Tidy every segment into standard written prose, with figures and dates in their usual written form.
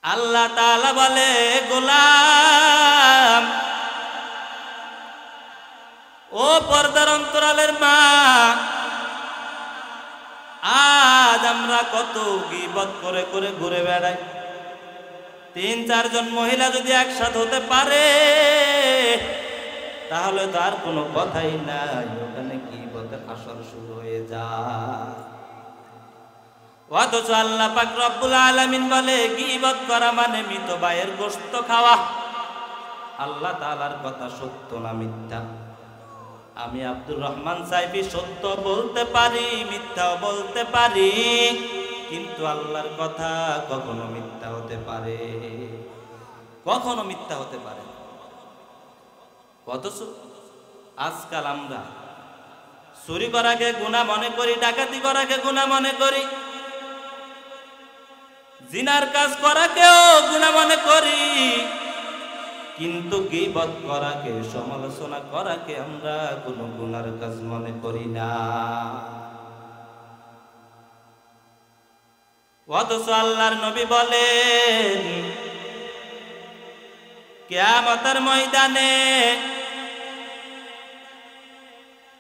আল্লাহ তাআলা বলে, গোলাম, ও পর্দার অন্তরালের মা, আজ আমরা কত গীবত করে করে ঘুরে বেড়াই। ৩-৪ জন মহিলা যদি একসাথে হতে পারে তাহলে তো আর কোনো কথাই নাই, ওখানে গীবতের আসর শুরু হয়ে যায়। অথচ আল্লাহ পাক রব্বুল আলামিন বলে, গীবত করা মানে মৃত ভাইয়ের গোশত খাওয়া। আল্লাহ তাআলার কথা সত্য না মিথ্যা? আমি আব্দুর রহমান সাইফি সত্য বলতে পারি, মিথ্যাও বলতে পারি, কিন্তু আল্লাহর কথা কখনো মিথ্যা হতে পারে? কখনো মিথ্যা হতে পারে? অথচ আজকাল আমরা চুরি করাকে গুনাহ মনে করি, ডাকাতি করাকে গুনাহ মনে করি, জিনার কাজ করাকেও গুনাহ মনে করি, কিন্তু গীবত করাকে, সমালোচনা করাকে আমরা কোনো গুনার কাজ মনে করি না। অথচ আল্লাহর নবী বলেন, কিয়ামতের ময়দানে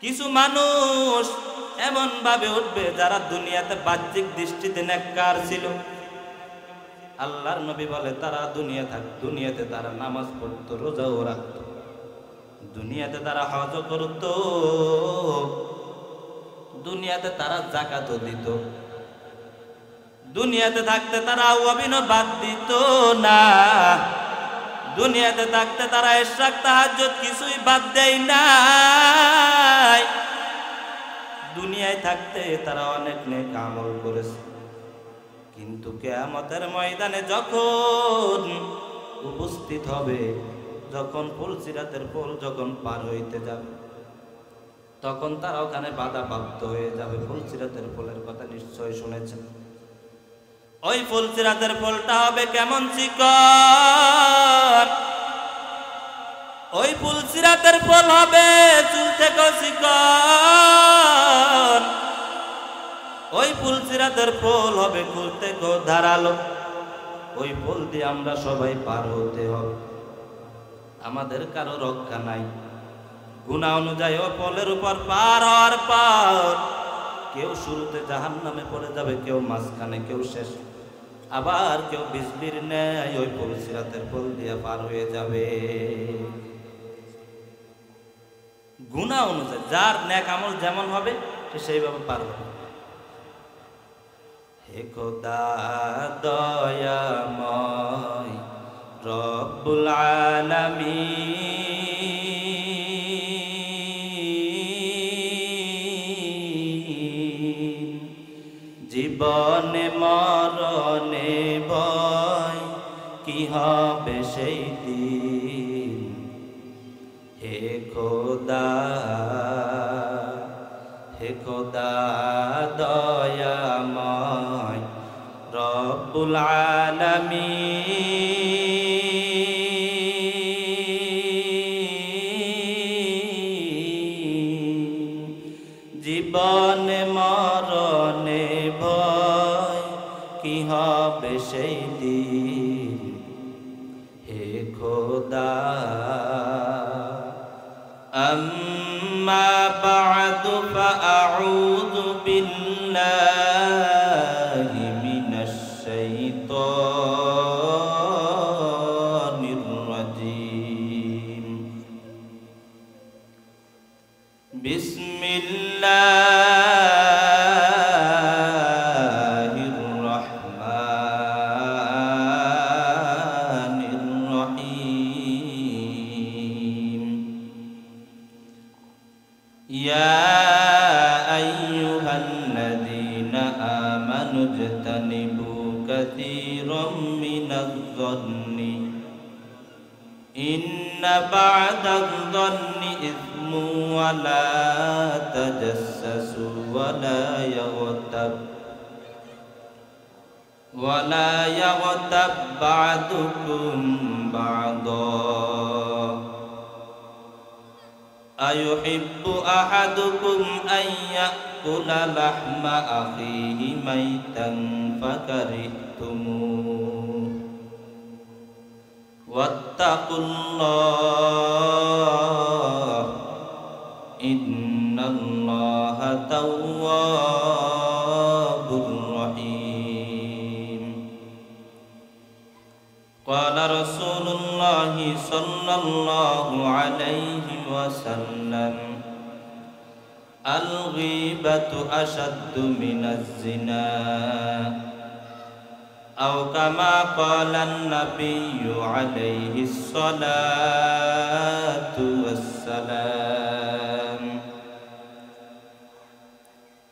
কিছু মানুষ এমন ভাবে উঠবে যারা দুনিয়াতে বাহ্যিক দৃষ্টিতে নেককার ছিল। আল্লাহর নবী বলে, তারা দুনিয়াতে তারা নামাজ পড়তো, রোজাও রাখতো, দুনিয়াতে তারা হজ করত, দুনিয়াতে তারা যাকাতও দিত, দুনিয়াতে থাকতে তারা ওয়াবিনও বাদ দিত না, দুনিয়াতে থাকতে তারা ইশরাক তাহাজ্জুদ কিছুই বাদ দেয় নাই, দুনিয়ায় থাকতে তারা অনেক নেক আমল করেছে। কিন্তু কিয়ামতের ময়দানে যখন উপস্থিত হবে, যখন পুলসিরাতের পোল যখন পার হইতে যাবে, তখন তারা ওখানে বাধাপ্রাপ্ত হয়ে যাবে। পুলসিরাতের পোলের কথা নিশ্চয় শুনেছেন। ওই পুলসিরাতের পোলটা হবে কেমন চিকন! ওই পুলসিরাতের পোল হবে চুল থেকে চিকন। ওই পুলসিরাতের পোল হবে কুল থেকে ধারালো। ওই পোল দিয়ে আমরা সবাই পার হতে হবে, আমাদের কারো রক্ষা নাই। গুনাহ অনুযায়ী ওই পোলের উপর পার হওয়ার পর কেউ শুরুতে জাহান্নামে পড়ে যাবে, কেউ মাঝখানে, কেউ শেষ, আবার কেউ বিজলির ন্যায় ওই পুলসিরাতের পোল দিয়ে পার হয়ে যাবে। গুনাহ অনুযায়ী যার নেক আমল যেমন হবে সে সেইভাবে পার হবে। হে খোদা দয়াময় রব্বুল আলামিন, জীবনে মরণে ভয় কি হবে সেই দিন। হে খোদা, হে খোদা দয়াময় রব্বুল আলামিন, জীবনে মরণে ভয় কি হবে সেই দিন। হে খোদা আম্মা বা'দু ফাআউযু বিল্লাহি মিনাশ শাইতানির রাজীম। বিসমিল্লাহির রহমানির রহিম। ইয়া আইয়ুহাল্লাযীনা আমানু ইজতানিবু কাসীরাম মিনাজ-যন্নি ইন্না বা'দায-যন্নি ইসমুন ওয়া লা তাজাসসাসু ওয়া লা ইয়াগতাব বা'দুকুম বা'দা। আয়ুহিব্বু আহাদুকুম আন ইয়াকুলা লাহমা আখিহি মাইতান ফাকারিহতুমুহ ওয়াত্তাকুল্লাহ ইন্নাল্লাহা তাওয়াবুর রহিম। قال رسول الله صلى الله عليه وسلم الغيبة أشد من الزنا أو كما قال النبي عليه الصلاة والسلام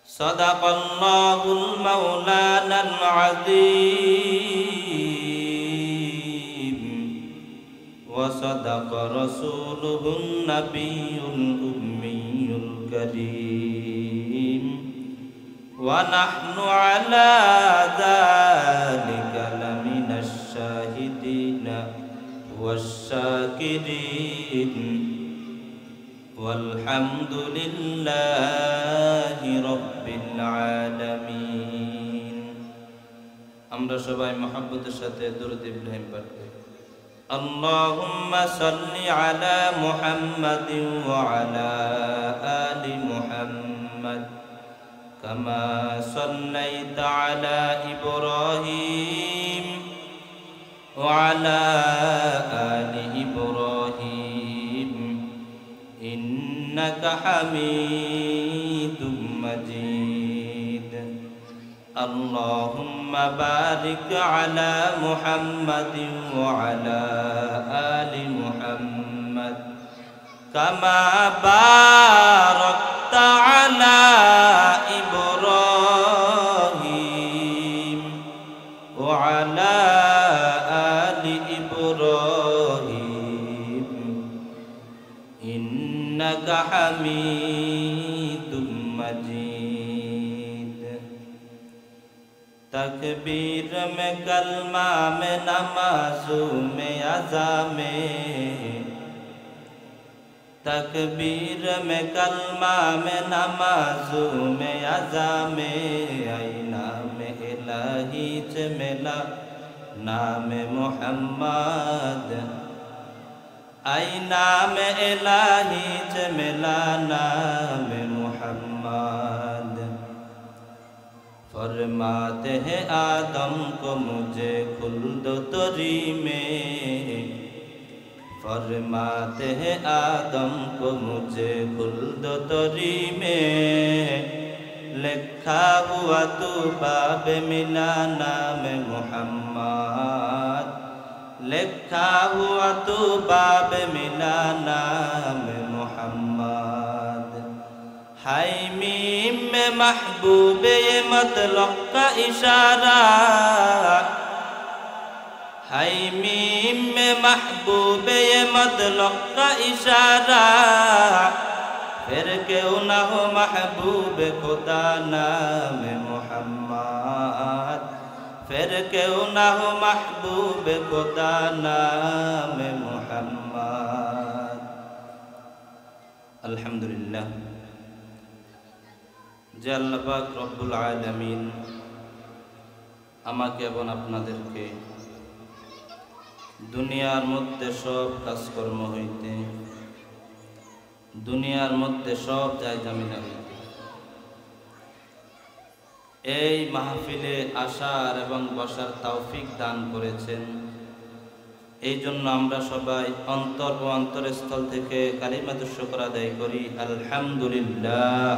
صدق الله المولانا العظيم وصدق رسوله النبي الأمي الكريم ونحن على ذلك لمن الشاهدين والشاكرين والحمد لله رب العالمين। আমরা সবাই মহব্বতের সাথে দরুদ ইব্রাহিম পাঠ করি। اللهم صل على محمد وعلى آل محمد كما صليت على إبراهيم وعلى آل إبراهيم إنك حميد مجيد اللهم بارك على محمد وعلى آل محمد كما باركت على إبراهيم وعلى آل إبراهيم إنك حميد مجيد تکبیر میں کلمہ میں نمازوں میں عزا میں تکبیر میں کلمہ میں نمازوں میں عزا میں اے نام الہی چ ملا نام محمد اے نام الہی چ ملا نام محمد फरमाते हैं आदम को मुझे खुल्द तरी में फरमाते हैं आदम को मुझे खुल्द तरी में लिखा हुआ तू बाब मिला नाम मोहम्मद लिखा हुआ तू बाब मिला नाम मोहम्मद हाय मीम में महबूब ये मतलब का इशारा हाय मीम में महबूब ये मतलब का इशारा फिर क्यों ना हो महबूब खुदा नाम मोहम्मद फिर क्यों ना हो महबूब खुदा नाम मोहम्मद। अल्हम्दुलिल्लाह যে আল্লাহ পাক রব্বুল আলামিন আমাকে এবং আপনাদেরকে দুনিয়ার মধ্যে সব কাজকর্ম হইতে দুনিয়ার মধ্যে সব জায়গামিনা হইতে এই মাহফিলে আসার এবং বসার তৌফিক দান করেছেন। এই জন্য আমরা সবাই অন্তর ও অন্তরস্থল থেকে কালিমাতুশ শুকর আদায় করি আলহামদুলিল্লাহ।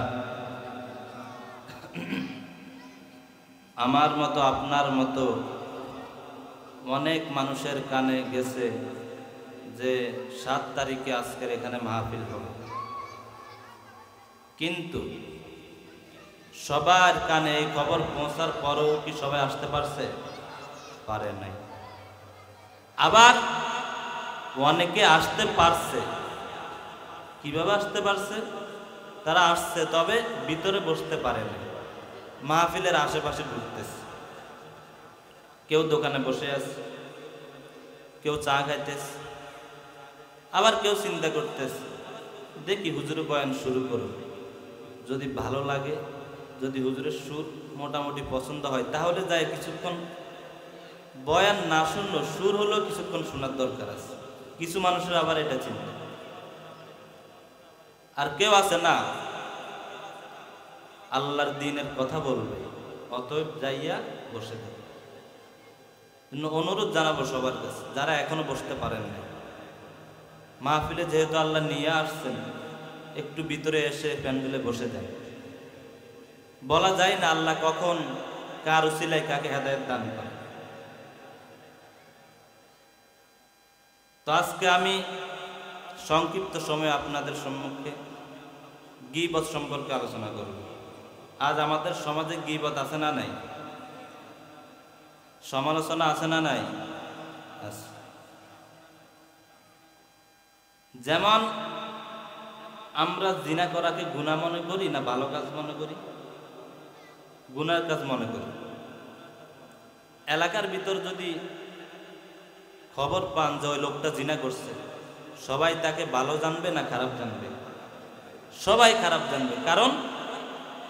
আমার মতো আপনার মতো অনেক মানুষের কানে গেছে যে 7 তারিখে আজকের এখানে মাহফিল হবে, কিন্তু সবার কানে এই খবর পৌঁছার পরও কি সবাই আসতে পারছে? পারে নাই। আবার অনেকে আসতে পারছে। কিভাবে আসতে পারছে? তারা আসছে, তবে ভিতরে বসতে পারে না, মাহফিলের আশেপাশে ঘুরতেছে। কেউ দোকানে বসে আছে, কেউ চা খাইতেছে, আবার কেউ চিন্তা করতেছে দেখি হুজুরে বয়ান শুরু করো, যদি ভালো লাগে, যদি হুজুরের সুর মোটামুটি পছন্দ হয় তাহলে যায় কিছুক্ষণ বয়ান না শুনলো, সুর হলো কিছুক্ষণ শোনার দরকার আছে। কিছু মানুষের আবার এটা চিন্তা। আর কেউ আছে না, আল্লাহর দ্বীনের কথা বলবে, অতএব যাইয়া বসে থাকে। অনুরোধ জানাবো সবার কাছে, যারা এখনো বসতে পারেন না, মাহফিলে যেহেতু আল্লাহ নিয়ে আসছেন, একটু ভিতরে এসে প্যান্ডেলে বসে যান। বলা যায় না আল্লাহ কখন কার উসিলায় কাকে হেদায়েত দান করে। তো আজকে আমি সংক্ষিপ্ত সময়ে আপনাদের সম্মুখে গীবত সম্পর্কে আলোচনা করব। আজ আমাদের সমাজে গীবত আছে না নাই? সমালোচনা আছে না নাই? আছে। যেমন আমরা জিনা করাকে গুনাহ মনে করি না ভালো কাজ মনে করি? গুনার কাজ মনে করি। এলাকার ভিতর যদি খবর পান যে ওই লোকটা জিনা করছে, সবাই তাকে ভালো জানবে না খারাপ জানবে? সবাই খারাপ জানবে, কারণ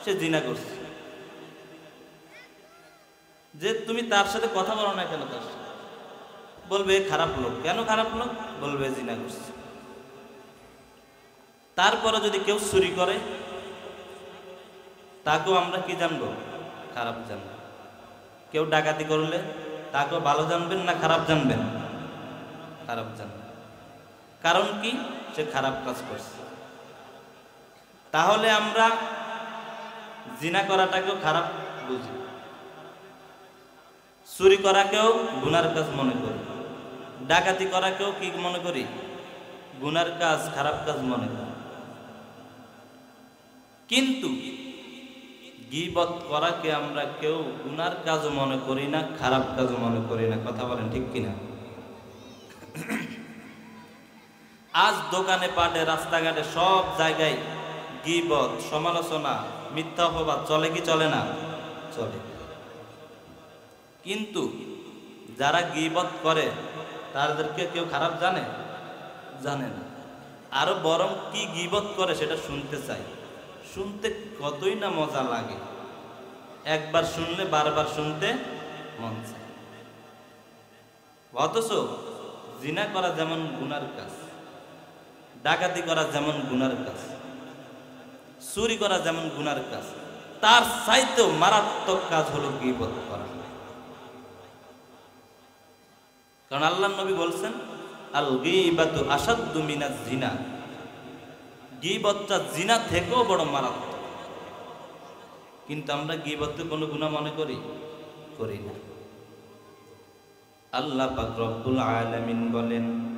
সে জিনা করছে। যে তুমি তার সাথে কথা বলো না কেন, তার সাথে বলবে খারাপ লোক। কেন খারাপ লোক? বলবে জিনা করছে। তারপরে যদি কেউ চুরি করে, তাকেও আমরা কি জানবো? খারাপ জানবো। কেউ ডাকাতি করলে তাকেও ভালো জানবেন না খারাপ জানবেন? খারাপ জানবেন। কারণ কি? সে খারাপ কাজ করছে। তাহলে আমরা জিনা করাটাকেও খারাপ বুঝি, চুরি করাকেও গুনার কাজ মনে করি, ডাকাতি করাকেও কি মনে করি? গুনার কাজ, খারাপ কাজ মনে করি। কিন্তু গীবত করাকে আমরা কেউ গুনার কাজও মনে করি না, খারাপ কাজও মনে করি না। কথা বলেন ঠিক কিনা? আজ দোকানে পাটে রাস্তাঘাটে সব জায়গায় গীবত, সমালোচনা, মিথ্যা অপবাদ চলে কি চলে না? চলে। কিন্তু যারা গীবত করে তাদেরকে কেউ খারাপ জানে? জানে না। আরো বরং কি গীবত করে সেটা শুনতে চাই। শুনতে কতই না মজা লাগে, একবার শুনলে বারবার শুনতে মন চায়। অথচ জিনা করা যেমন গুনার কাজ, ডাকাতি করা যেমন গুনার কাজ, চুরি করা যেমন গুনার কাজ, তার চাইতেও মারাত্মক কাজ হলো গীবত করা। কারণ আল্লাহর নবী বলছেন, আল গীবাতু আশাদ্দু মিনাজ জিনা। গীবতটা জিনা থেকেও বড় মারাত্মক। কিন্তু আমরা গীবতকে কোনো গুনাহ মনে করি? করি না। আল্লাহ পাক রব্বুল আলামিন বলেন,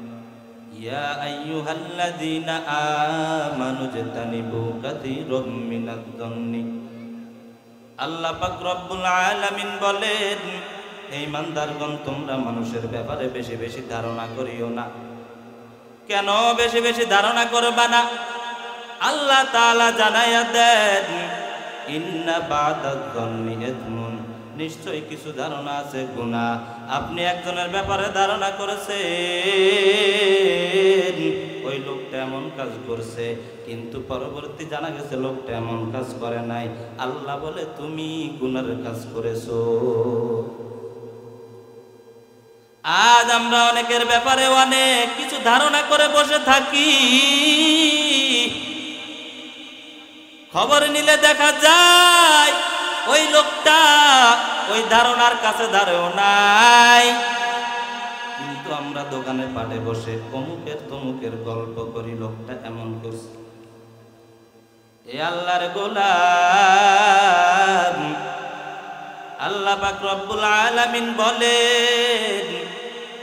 ইয়া আইয়ুহাল্লাযীনা আমানু জতানিবু কাসীরাম মিনাজ-যন্নি। আল্লাহ পাক রব্বুল আলামিন বলেন, হে ইমানদারগণ, তোমরা মানুষের ব্যাপারে বেশি বেশি ধারণা করিও না। কেন বেশি বেশি ধারণা করবা না? আল্লাহ তাআলা জানাইয়া দেন, ইন্না বাদায-যন্নি ইসমুন। নিশ্চয়ই কিছু ধারণা আছে গুনাহ। আপনি একজনের ব্যাপারে ধারণা করেছেন ওই লোকটা এমন কাজ করছে, কিন্তু পরবর্তী জানা গেছে লোকটা এমন কাজ করে নাই। আল্লাহ বলে তুমি গুনার কাজ করেছো। আজ আমরা অনেকের ব্যাপারে অনেক কিছু ধারণা করে বসে থাকি। খবর নিলে দেখা যায় ওই লোকটা ওই ধারণার কাছে দাঁড়েও নাই। কিন্তু আমরা দোকানে পাটে বসে অমুকের তমুকের গল্প করি, লোকটা এমন করছে। এ আল্লাহর গোলাম, আল্লাহ পাক রব্বুল আলামিন বলেন,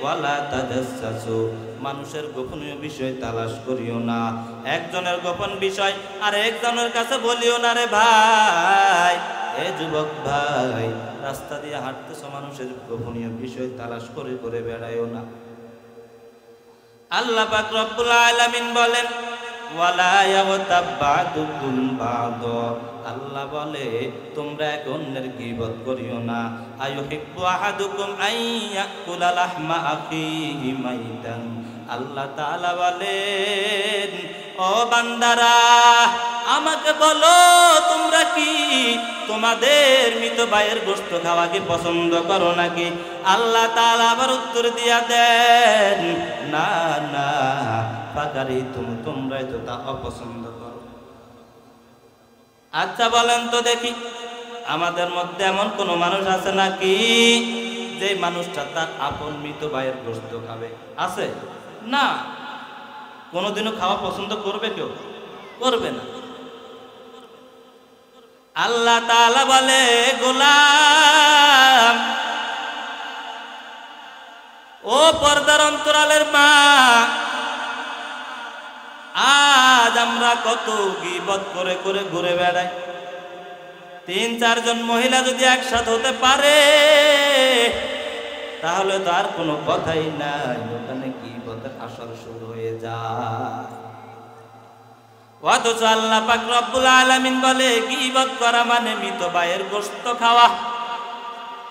ওয়ালা তাজাসসু। মানুষের গোপনীয় বিষয় তালাশ করিও না। একজনের গোপন বিষয় আর একজনের কাছে বলিও না। রে ভাই, এ যুবক ভাই, রাস্তা দিয়ে হাঁটতেছ, মানুষের গোপনীয় বিষয় তালাশ করে করে বেড়াইও না। আল্লাহ পাক রব্বুল আলামিন বলেন, ওয়ালা ইয়াগতাব বা'দুকুম বা'দ। আল্লাহ বলে তোমরা এক অন্যের গীবত করিও না। আয়ুহিব্বু আহাদুকুম আন ইয়াকুলা লাহমা আখিহি মাইতান। আল্লাহ তাআলা বলেন, ও বান্দারা আমাকে বলো তোমরা কি তোমাদের মৃত ভাইয়ের গোশত খাওয়াকে পছন্দ করো নাকি? আল্লাহ তাআলা আবার উত্তর দিয়া দেন, না না ফাকারি তোমরাই তো তা অপছন্দ করো। আচ্ছা বলেন তো দেখি, আমাদের মধ্যে এমন কোন মানুষ আছে নাকি যে মানুষটা তার আপন মৃত ভাইয়ের গোশত খাবে? আছে না? কোনোদিনও খাওয়া পছন্দ করবে কেউ? করবে না। আল্লাহ তাআলা বলে, গোলাম ও পর্দার অন্তরালের মা, আজ আমরা কত গীবত করে করে ঘুরে বেড়াই। ৩-৪ জন মহিলা যদি একসাথে হতে পারে তাহলে তো আর কোনো কথাই নাই, ওখানে গীবতের আসর শুরু হয়ে যায়। অথচ আল্লাহ পাক রব্বুল আলামিন বলে গীবত করা মানে মৃত ভাইয়ের গোশত খাওয়া।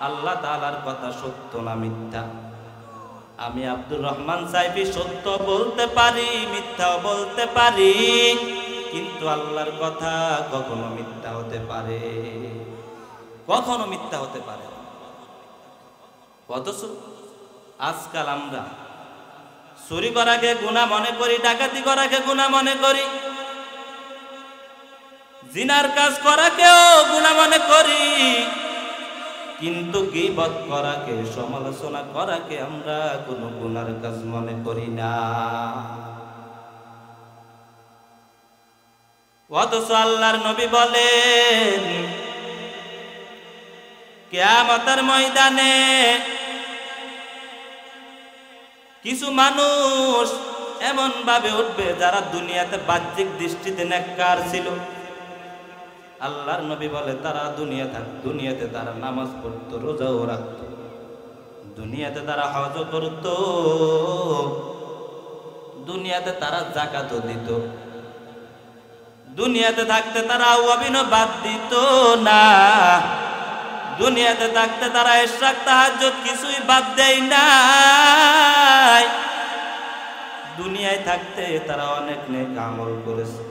আল্লাহ তাআলার কথা সত্য না মিথ্যা? আমি আব্দুর রহমান সাইফি সত্য বলতে পারি, মিথ্যাও বলতে পারি, কিন্তু আল্লাহর কথা কখনো মিথ্যা হতে পারে? কখনো মিথ্যা হতে পারে। অথচ আজকাল আমরা চুরি করাকে গুনাহ মনে করি, ডাকাতি করাকে গুনাহ মনে করি, জিনার কাজ করাকেও গুনাহ মনে করি, কিন্তু গীবত করাকে, সমালোচনা করাকে আমরা কোনো গুনার কাজ মনে করি না। অথচ আল্লাহর নবী বলেন, কিয়ামতের ময়দানে কিছু মানুষ এমন ভাবে উঠবে যারা দুনিয়াতে বাহ্যিক দৃষ্টিতে নেককার ছিল। আল্লাহর নবী বলে তারা দুনিয়াতে তারা নামাজ পড়তো, রোজাও রাখতো, দুনিয়াতে তারা হজ করত, দুনিয়াতে তারা যাকাতও দিত, দুনিয়াতে থাকতে তারা ওয়াবিনও বাদ দিত না, দুনিয়াতে থাকতে তারা ইশরাক তাহাজ্জুদ কিছুই বাদ দেয় নাই, দুনিয়ায় থাকতে তারা অনেক নেক আমল করেছে।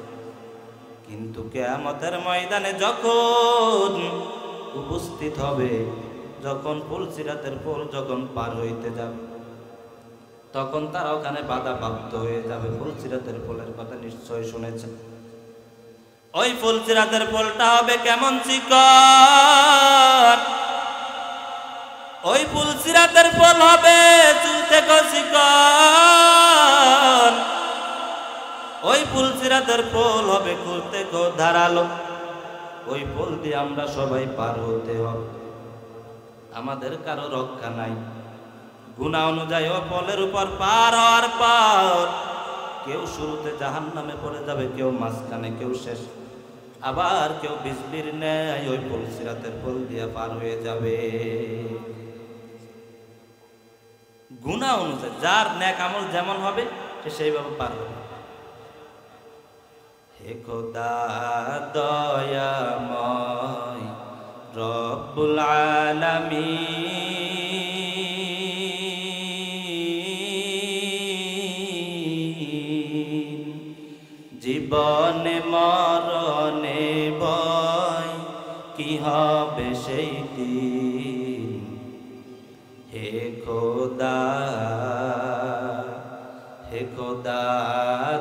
কিন্তু কিয়ামতের ময়দানে যখন উপস্থিত হবে, যখন পুলসিরাতের পোল যখন পার হইতে যাবে, তখন তারা ওখানে বাধাপ্রাপ্ত হয়ে যাবে। পুলসিরাতের পোলের কথা নিশ্চয় শুনেছেন। ওই পুলসিরাতের পোলটা হবে কেমন চিকন! ওই পুলসিরাতের পোল হবে চুল থেকে চিকন, ওই পুলসিরাতের পোল হবে কুল থেকে ধারালো। ওই পোল দিয়ে আমরা সবাই পার হতে হবে, আমাদের কারো রক্ষা নাই। গুনাহ অনুযায়ী ও পোলের উপর পার হওয়ার পর কেউ শুরুতে জাহান্নামে পড়ে যাবে, কেউ মাঝখানে, কেউ শেষ, আবার কেউ বিজলির ন্যায় ওই পুলসিরাতের পোল দিয়ে পার হয়ে যাবে। গুনাহ অনুযায়ী যার নেক আমল যেমন হবে সে সেইভাবে পার হবে। হে খোদা দয়াময় রব্বুল আলামিন, জীবনে মরণে ভয় কি হবে সেই দিন। হে খোদা, হে খোদা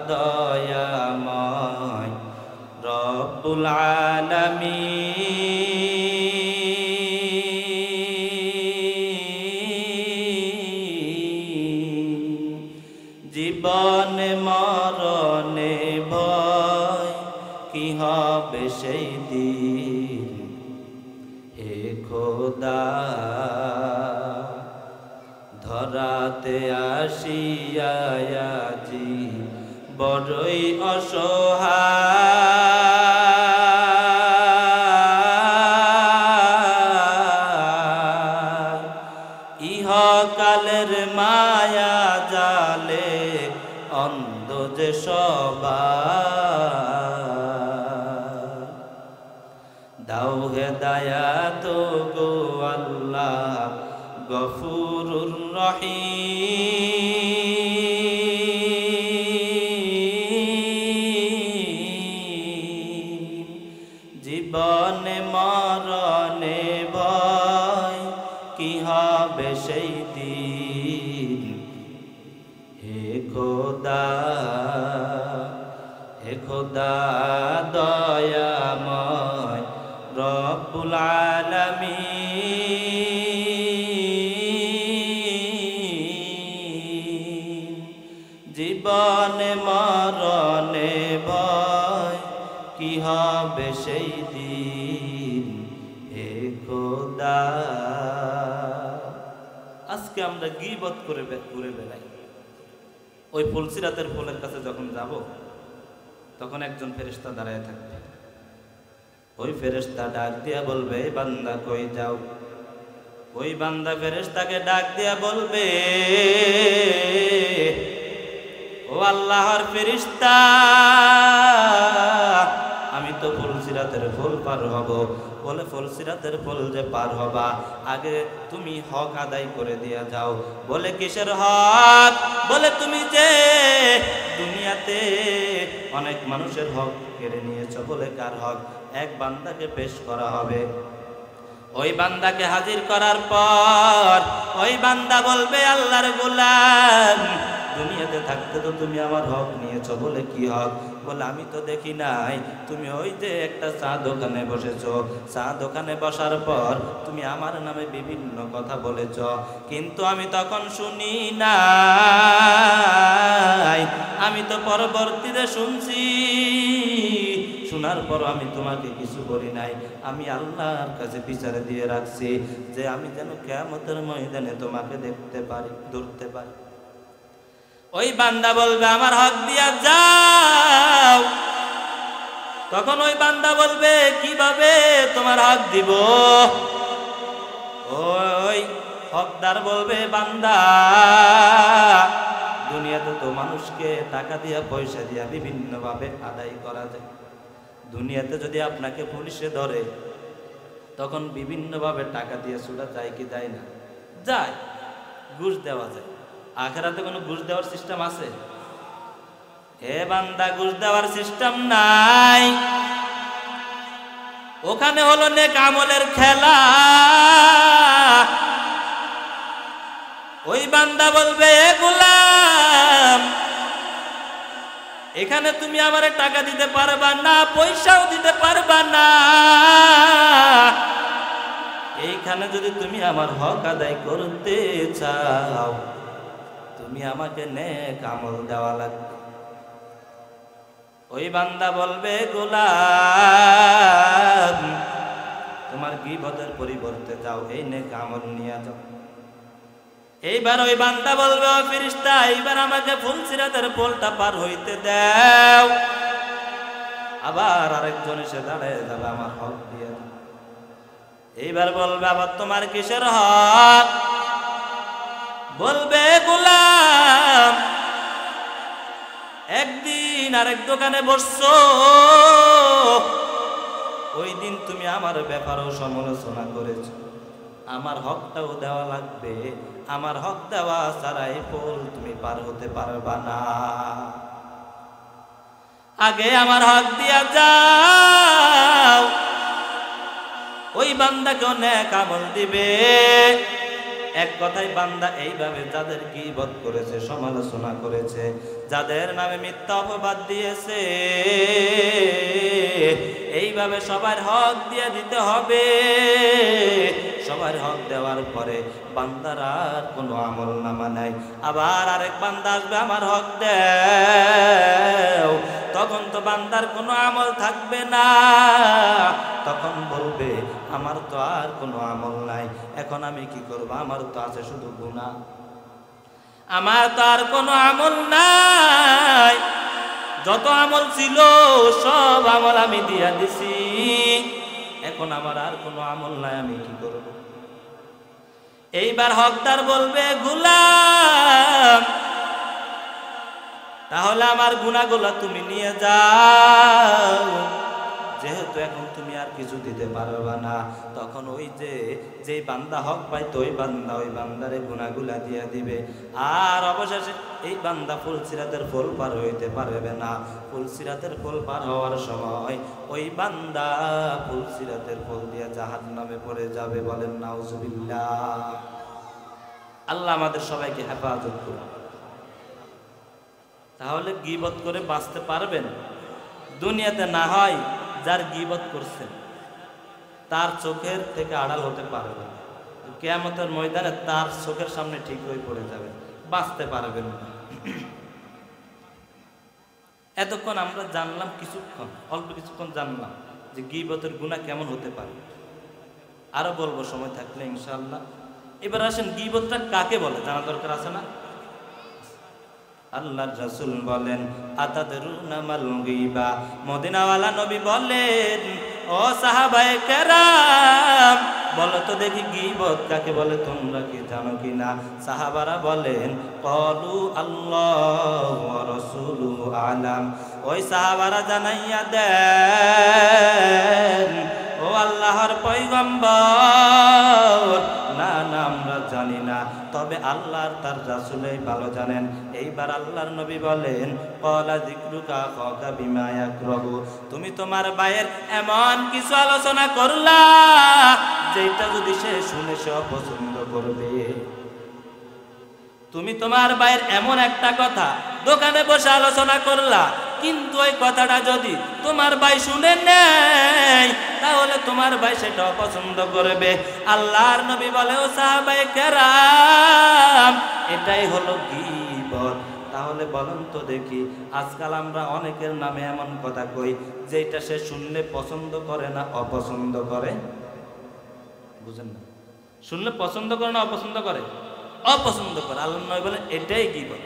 দয়াময় রব্বুল আলামিন, জীবনে মরণে ভয় কি হবে সেই দিন। হে খোদা ধরাতে আসিয়া আজি বড়ই অসহায়, ইহকালের মায়া জালে অন্ধ যে সবাই। দাও হেদায়াত গো আল্লাহ গফুরুর রহিম, খোদা হে খোদা দয়াময় রব্বুল আলামিন জীবনে মরণে ভয় কি হবে সেই দিন হে খোদা। আজকে আমরা গীবত করে ঘুরে বেড়াই। ওই ফুলসিরাতের ফুলের কাছে যখন যাব তখন একজন ফেরেশতা দাঁড়ায় থাকবে। ওই ফেরেশতা ডাক দিয়া বলবে এই বান্দা কই যাও। ওই বান্দা ফেরেশতাকে ডাক দিয়া বলবে ও আল্লাহর ফেরেশতা আমি তো ফুলসিরাতের ফুল পার হব। বলে ফুলসিরাতের ফুল যে পার হবা আগে তুমি হক আদায় করে দিয়া যাও। বলে কিসের হক? বলে তুমি যে দুনিয়াতে অনেক মানুষের হক কেড়ে নিয়েছো। বলে কার হক? এক বান্দাকে পেশ করা হবে। ওই বান্দাকে হাজির করার পর ওই বান্দা বলবে আল্লাহর গোলাম দুনিয়াতে থাকতে তো তুমি আমার হক নিয়েছো। বলে কি হক? বলে আমি তো দেখি নাই, তুমি ওই যে একটা চা দোকানে বসেছো, চা দোকানে বসার পর তুমি আমার নামে বিভিন্ন কথা বলেছ, কিন্তু আমি তখন শুনি নাই। আমি তো পরবর্তীতে শুনছি, শোনার পর আমি তোমাকে কিছু বলি নাই। আমি আল্লাহর কাছে বিচারে দিয়ে রাখছি যে আমি যেন কিয়ামতের ময়দানে তোমাকে দেখতে পারি, ধরতে পারি। ওই বান্দা বলবে আমার হক দিয়া যাও। তখন ওই বান্দা বলবে কিভাবে তোমার হক দিব? ওই হকদার বলবে বান্দা দুনিয়াতে তো মানুষকে টাকা দিয়া পয়সা দিয়া বিভিন্ন ভাবে আদায় করা যায়। দুনিয়াতে যদি আপনাকে পুলিশে ধরে তখন বিভিন্ন ভাবে টাকা দিয়ে ছুটা যায় কি যায় না? যায়, ঘুষ দেওয়া যায়। আখেরাতে কোনো ঘুষ দেওয়ার সিস্টেম আছে? হে বান্দা ঘুষ দেওয়ার সিস্টেম নাই। ওখানে হলো নেক আমলের খেলা। ওই বান্দা বলবে এ গোলাম এখানে তুমি আমারে টাকা দিতে পারবা না, পয়সাও দিতে পারবা না। এইখানে যদি তুমি আমার হক আদায় করতে চাও তুমি আমাকে নেক আমল দেওয়া লাগবে। ওই বান্দা বলবে গোলাম তোমার গীবতের পরিবর্তে যাও এই নেক আমল নিয়ে যাও। এইবার ওই বান্দা বলবে ও ফেরেশতা এইবার আমাকে ফুলসিরাতের পোলটা পার হইতে দাও। আবার আরেকজন এসে দাঁড়িয়ে যাবে আমার হক দিয়ে দাও। এইবার বলবে আবার তোমার কিসের হক? বলবে গোলাম একদিন আরেক দোকানে বসছো, ওই দিন তুমি আমার ব্যাপারও সমালোচনা করেছো। আমার হকটাও দেওয়া লাগবে। আমার হক দেওয়া ছাড়া এই পোল তুমি পার হতে পারবা না। আগে আমার হক দিয়া যাও। ওই বান্দাকেও নেক আমল দিবে। এক কথায় বান্দা এইভাবে যাদের গীবত করেছে, সমালোচনা করেছে, যাদের নামে মিথ্যা অপবাদ দিয়েছে, এইভাবে সবার হক দিয়ে দিতে হবে। সবার হক দেওয়ার পরে বান্দার আর কোনো আমল নামা নাই। আবার আরেক বান্দা আসবে আমার হক দেও। তখন তো বান্দার কোনো আমল থাকবে না। তখন বলবে আমার তো আর কোনো আমল নাই, এখন আমি কি করব? আমার তো আছে শুধু গুনাহ, আমার তো আর কোনো আমল নাই। যত আমল ছিল সব আমল আমি দিয়া দিছি, এখন আমার আর কোনো আমল নাই, আমি কি করব? এইবার হকদার বলবে গোলাম তাহলে আমার গুনাহগুলো তুমি নিয়ে যাও, যেহেতু এখন তুমি আর কিছু দিতে পারবা না। তখন ওই যে বান্দা হক পাইতো ওই বান্দারে গুনাহগুলা দিয়ে দিবে। আর অবশেষে এই বান্দা ফুলসিরাতের ফুল পার হইতে পারবে না। ফুলসিরাতের ফুল পার হওয়ার সময় ওই বান্দা ফুলসিরাতের ফুল দিয়ে জাহান্নামে পড়ে যাবে। বলেন নাউজুবিল্লাহ। আল্লাহ আমাদের সবাইকে হেফাজত করুন। তাহলে গীবত করে বাঁচতে পারবেন? দুনিয়াতে না হয় যার গীবত করছেন তার চোখের থেকে আড়াল হতে পারবে, কিয়ামতের ময়দানে তার চোখের সামনে ঠিক হয়ে পড়ে যাবে, বাঁচতে পারবেন না। এতক্ষণ আমরা জানলাম, অল্প কিছুক্ষণ জানলাম যে গীবতের গুনাহ কেমন হতে পারে। আরো বলবো সময় থাকলে ইনশাআল্লাহ। এবার আসেন গীবতটা কাকে বলে জানা দরকার আছে না? আল্লাহর রাসূল বলেন আতাদরুনা মাল গীবা, মদিনাওয়ালা নবী বলেন ও সাহাবায়ে কেরাম বলো তো দেখি গীবত কাকে বলে, তোমরা কি জানো কিনা? সাহাবারা বলেন ক্বালু আল্লাহু ওয়া রাসূলুহু আলাম। ওই সাহাবারা জানাইয়া দেন ও আল্লাহর পয়গম্বর, না না আমরা জানি না, তবে আল্লাহর তার রাসূলই ভালো জানেন। এইবার আল্লাহর নবী বলেন ক্বালা যিকরুকা আখাকা বিমা ইয়াকরাহু, তুমি তোমার ভাইয়ের এমন কিছু আলোচনা করলা যেটা যদি সে শুনে সে অপছন্দ করবে। তুমি তোমার ভাইয়ের এমন একটা কথা দোকানে বসে আলোচনা করলা, কিন্তু ওই কথাটা যদি তোমার ভাই শুনে নেয় তাহলে তোমার ভাই সেটা অপছন্দ করবে। আল্লাহর নবী বলে ও সাহাবায়ে কেরাম এটাই হলো গীবত। তাহলে বলুন তো দেখি আজকাল আমরা অনেকের নামে এমন কথা কই যেটা সে শুনলে পছন্দ করে না অপছন্দ করে। বুঝেন না? শুনলে পছন্দ করে না অপছন্দ করে? অপছন্দ করে। আল্লাহর নবী বলে এটাই গীবত।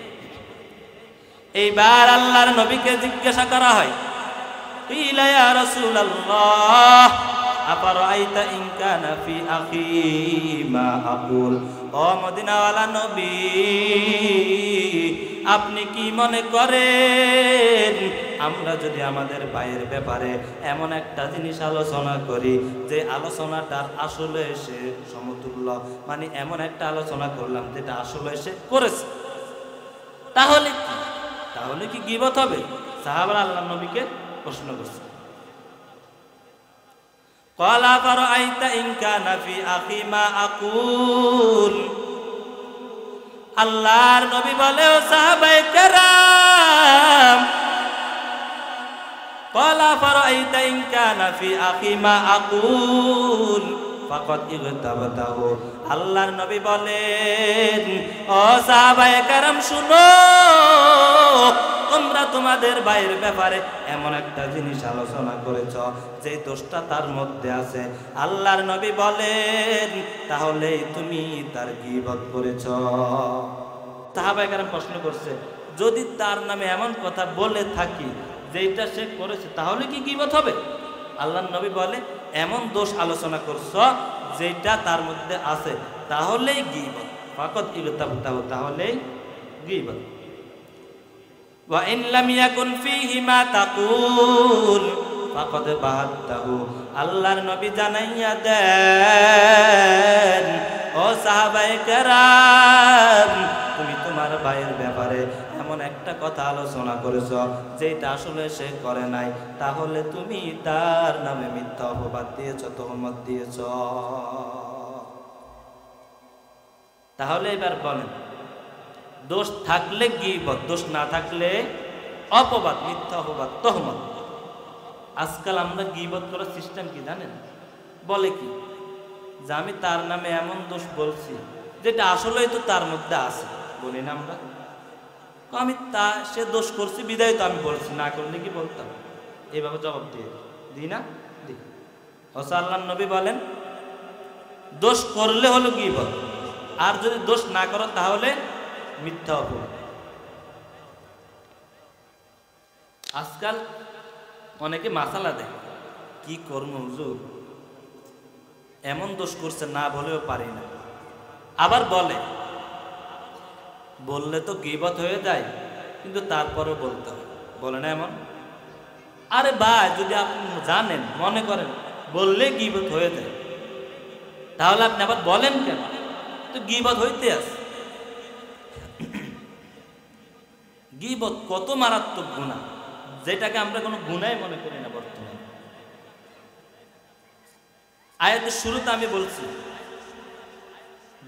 এইবার আল্লাহর নবীকে জিজ্ঞাসা করা হয় কিলা ইয়া রাসূলুল্লাহ আফারাইতা ইন কানা ফি আখি মা আকুল, ও মদিনাওয়ালা নবী আপনি কি মনে করেন আমরা যদি আমাদের ভাইয়ের ব্যাপারে এমন একটা জিনিস আলোচনা করি যে আলোচনাটার আসলে সে সমতুল্য, মানে এমন একটা আলোচনা করলাম যেটা আসলে সে করেছে, তাহলে কি গীবত হবে? সাহাবারা আল্লাহর নবীকে প্রশ্ন করছে। ক্বালা ফারাআইতা ইন কানা ফি আখি মা আকুল, আল্লাহর নবী বলে ও সাহাবায়ে কেরাম ক্বালা ফারাআইতা ইন কানা ফি আখি মা আকুল ফাকাদ ইগতাবাতাহু, আল্লাহর নবী বলেন ও সাহাবায়ে কেরাম শুনো, তোমরা তোমাদের ভাইয়ের ব্যাপারে এমন একটা জিনিস আলোচনা করেছ যে দোষটা তার মধ্যে আছে। আল্লাহর নবী বলেন তাহলে তুমি তার গীবত করেছ। সাহাবায়ে কেরাম প্রশ্ন করছে যদি তার নামে এমন কথা বলে থাকি যেটা সে করেছে তাহলে কি গীবত হবে? আল্লাহর নবী বলে এমন দোষ আলোচনা করছ যেটা তার মধ্যে আছে তাহলেই গীবত। ফাকাদ ইগতাবতাহু, তাহলেই গীবত। ওয়া ইন লাম ইয়াকুন ফীহি মা তাকুল ফাকাদ বাহাত্তাহু, আল্লাহর নবী জানাইয়া দেন ও সাহাবায়ে কেরাম তুমি তোমার ভাইয়ের ব্যাপারে এমন একটা কথা আলোচনা করেছ যেটা আসলে সে করে নাই, তাহলে তুমি তার নামে মিথ্যা অপবাদ দিয়েছ, তহমত দিয়েছ। তাহলে এবার বলেন দোষ থাকলে গীবত, দোষ না থাকলে অপবাদ, মিথ্যা অপবাদ, তহমত। আজকাল আমরা গীবত করার সিস্টেম কি জানেন? বলে কি যে আমি তার নামে এমন দোষ বলছি যেটা আসলেই তো তার মধ্যে আছে, বলি না আমরা? আমি সে দোষ করছি বিদায় তো আমি বলছি, না করলে কি বলতাম? এইভাবে জবাব দিয়ে দিই না? দিই। আল্লাহর নবী বলেন দোষ করলে হলো গীবত, আর যদি দোষ না করো তাহলে মিথ্যা অপবাদ। আজকাল অনেকে মাসালা দেয় কি করবো হুজুর, এমন দোষ করছে না বলেও পারি না, আবার বললে তো গীবত হয়ে যায় কিন্তু তারপরেও বলতে হয়, বলে না এমন? আরে ভাই যদি আপনি জানেন মনে করেন বললে গীবত হয়ে যায় তাহলে আপনি আবার বলেন কেন? তো গীবত হইতে আছে। গীবত কত মারাত্মক গুনাহ যেটাকে আমরা কোনো গুনাহই মনে করি না বর্তমানে। আয়াতের শুরুতে আমি বলছি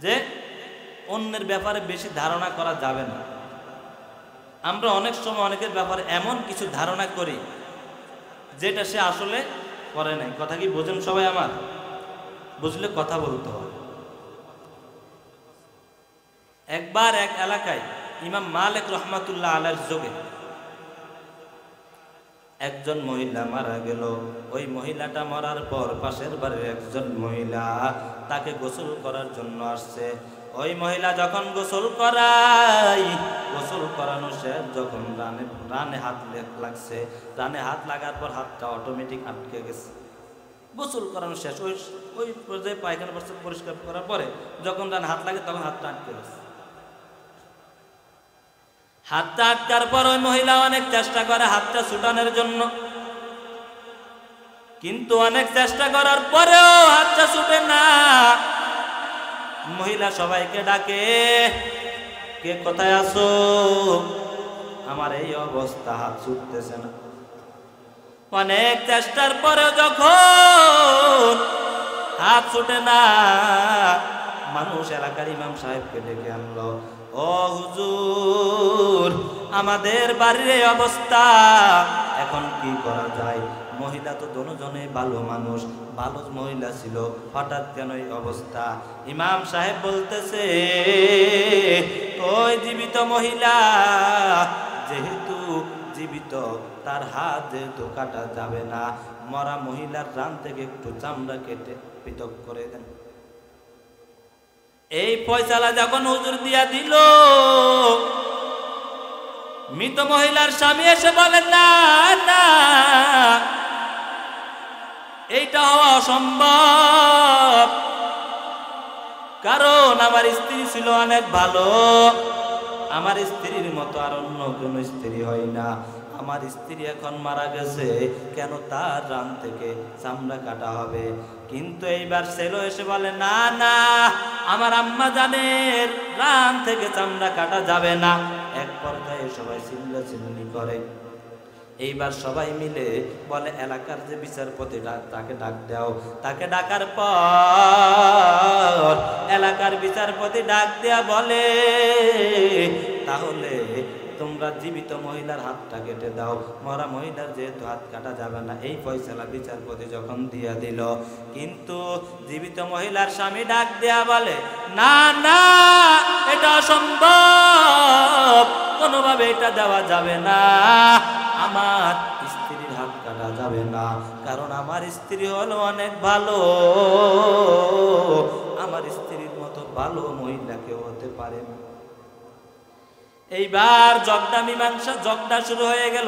যে অন্যের ব্যাপারে বেশি ধারণা করা যাবে না। আমরা অনেক সময় অনেকের ব্যাপারে এমন কিছু ধারণা করি যেটা সে আসলে করে নাই। কথা কি বোঝেন সবাই? আমার বুঝলে কথা বলতে হবে। একবার এক এলাকায় ইমাম মালিক রহমাতুল্লাহ আলাইহির যুগে একজন মহিলা মারা গেল। ওই মহিলাটা মরার পর পাশের বাড়ির একজন মহিলা তাকে গোসল করার জন্য আসছে। ওই মহিলা যখন গোসল করানো শেষ, যখন রানে হাত লাগছে, রানে হাত লাগার পর হাতটা অটোমেটিক আটকে গেছে। গোসল করানো শেষ, ওই পর্যায়ে পায়খানা পরিষ্কার করার পরে যখন রানে হাত লাগে তখন হাতটা আটকে গেছে। হাতটা আটকার পর ওই মহিলা অনেক চেষ্টা করে হাতটা ছুটানোর জন্য, কিন্তু অনেক চেষ্টা করার পরেও হাতটা ছুটে না। মহিলা সবাইকে ডাকে, কে কোথায় আছো? আমার এই অবস্থা, হাত ছুটতেছে না। অনেক চেষ্টার পরে যখন হাত ছুটে না, মানুষ এলাকার ইমাম সাহেবকে ডেকে আনলো। ও হুজুর, আমাদের বাড়ির এই অবস্থা, এখন কি করা যায়? মহিলা তো দুজনে ভালো মানুষ, ভালো মহিলা ছিল, হঠাৎ কেন এই অবস্থা? ইমাম সাহেব বলতেছে, ওই জীবিত মহিলা যেহেতু জীবিত, তার হাত যেহেতু কাটা যাবে না, মরা মহিলার রান থেকে একটু চামড়া কেটে পৃথক করে দেন। এই ফয়সালা যখন হুজুর দিয়া দিল, মৃত মহিলার স্বামী এসে বলেন, না না, এইটা হওয়া অসম্ভব, কারণ আমার স্ত্রী ছিল অনেক ভালো, আমার স্ত্রীর মতো আর অন্য কোনো স্ত্রী হয় না। আমার স্ত্রী এখন মারা গেছে, কেন তার রান থেকে চামড়া কাটা হবে? কিন্তু এইবার ছেলে এসে বলে, না না, আমার আম্মা জানের রান থেকে চামড়া কাটা যাবে না। এক পর্যায়ে সবাই চিল্লাচিল্লি করে। এইবার সবাই মিলে বলে, এলাকার যে বিচারপতি তাকে ডাক দাও। তাকে ডাকার পর এলাকার বিচারপতি ডাক দেয়া বলে, তাহলে তোমরা জীবিত মহিলার হাতটা কেটে দাও, মরা মহিলার যেহেতু হাত কাটা যাবে না। এই ফয়সালা বিচারপতি যখন দিয়া দিল, কিন্তু জীবিত মহিলার স্বামী ডাক দেয়া বলে, না না, এটা অসম্ভব, কোনোভাবে এটা দেওয়া যাবে না, আমার স্ত্রীর হাত কাটা যাবে না, কারণ আমার স্ত্রী হলো অনেক ভালো, আমার স্ত্রীর মতো ভালো মহিলা কেউ হতে পারে না। এইবার জগটা শুরু হয়ে গেল।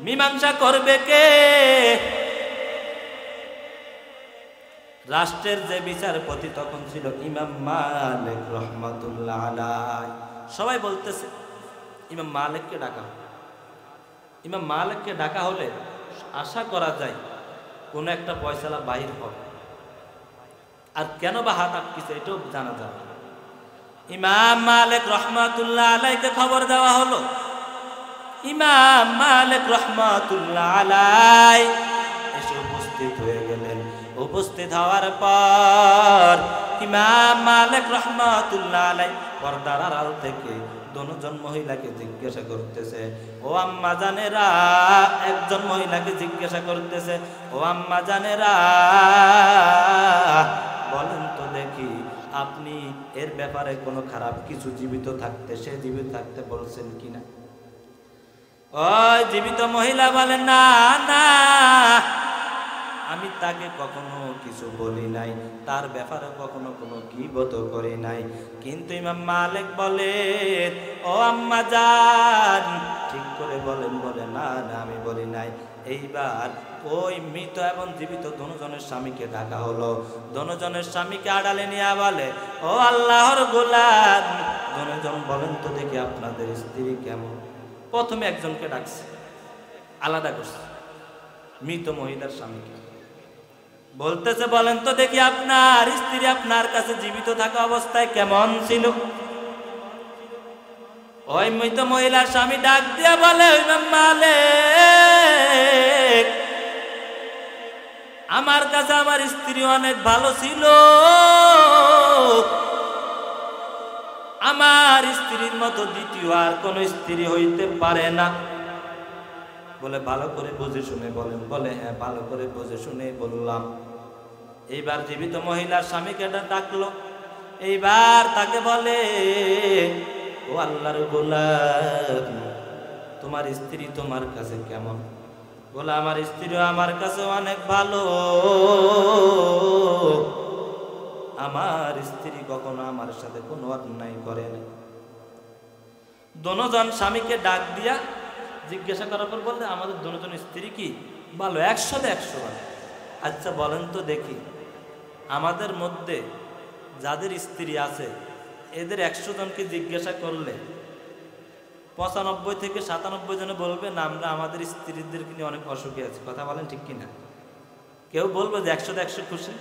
মীমাংসা করবে কে? রাষ্ট্রের যে বিচারপতি তখন ছিল ইমাম মালিক রহমাতুল্লাহ আলাইহি। সবাই বলতেছে ইমাম মালিককে ডাকা। ইমাম মালিককে ডাকা হলে আশা করা যায় কোন একটা ফয়সালা বাহির হবে। আর কেন বা হাত আটকেছে এটাও জানা যাবে। ইমাম মালিক রহমাতুল্লাহ আলাইহিকে খবর দেওয়া হলো। ইমাম মালিক রহমাতুল্লাহ আলাইহি এসে উপস্থিত হয়ে গেলেন। উপস্থিত হওয়ার পর ইমাম মালিক রহমাতুল্লাহ আলাইহি পর্দার আড়াল থেকে দুজন মহিলাকে জিজ্ঞাসা করতেছে, ও আম্মা জানেরা, একজন মহিলাকে জিজ্ঞাসা করতেছে, ও আম্মা জানেরা, বলেন তো দেখি আপনি এর ব্যাপারে কোনো খারাপ কিছু জীবিত থাকতে, সে জীবিত থাকতে বলছেন কিনা? ওই জীবিত মহিলা বলেন, না না, আমি তাকে কখনো কিছু বলি নাই, তার ব্যাপারে কখনো কোনো গীবত করি নাই। কিন্তু ইমাম মালিক বলে, ও আম্মা জান, ঠিক করে বলেন। বলে, না না, আমি বলি নাই। এইবার ওই মৃত এবং জীবিত দুজনের স্বামীকে ডাকা হলো। দুজনের স্বামীকে আড়ালে নিয়ে বলে, ও আল্লাহর গোলাম, দুজন বলেন তো দেখি আপনাদের স্ত্রী কেমন? প্রথমে একজনকে ডাকছে, আলাদা করছে, মৃত মহিলার স্বামীকে বলতেছে, বলেন তো দেখি আপনার স্ত্রী আপনার কাছে জীবিত থাকা অবস্থায় কেমন ছিল? ওই মৃত মহিলার স্বামী ডাক দিয়া বলে, ইমাম মালিক, আমার কাছে আমার স্ত্রী অনেক ভালো ছিল, আমার স্ত্রীর মতো দ্বিতীয় আর কোন স্ত্রী হইতে পারে না। বলে ভালো করে বুঝে শুনে বলেন। বলে হ্যাঁ ভালো করে বুঝে শুনে বললাম। এইবার জীবিত মহিলার স্বামীকে ডাকলো। এইবার তাকে বলে, ও আল্লাহর গোলাম, তোমার স্ত্রী তোমার কাছে কেমন? বলে আমার স্ত্রীও আমার কাছে অনেক ভালো। আমার স্ত্রী কখনো আমার সাথে কোনো অন্যায় করে না। দোনোজন স্বামীকে ডাক দিয়া জিজ্ঞাসা করার পর বললে আমাদের দোনোজন স্ত্রী কি ভালো? 100-তে 100 ভালো। আচ্ছা বলেন তো দেখি, আমাদের মধ্যে যাদের স্ত্রী আছে এদের 100 জনকে জিজ্ঞাসা করলে 95 থেকে 97 জনে বলবে না আমরা আমাদের স্ত্রীদেরকে নিয়ে অনেক অসুখী আছি। কথা বলেন ঠিক কিনা? কেউ বলবে যে 100-তে 100 খুশি?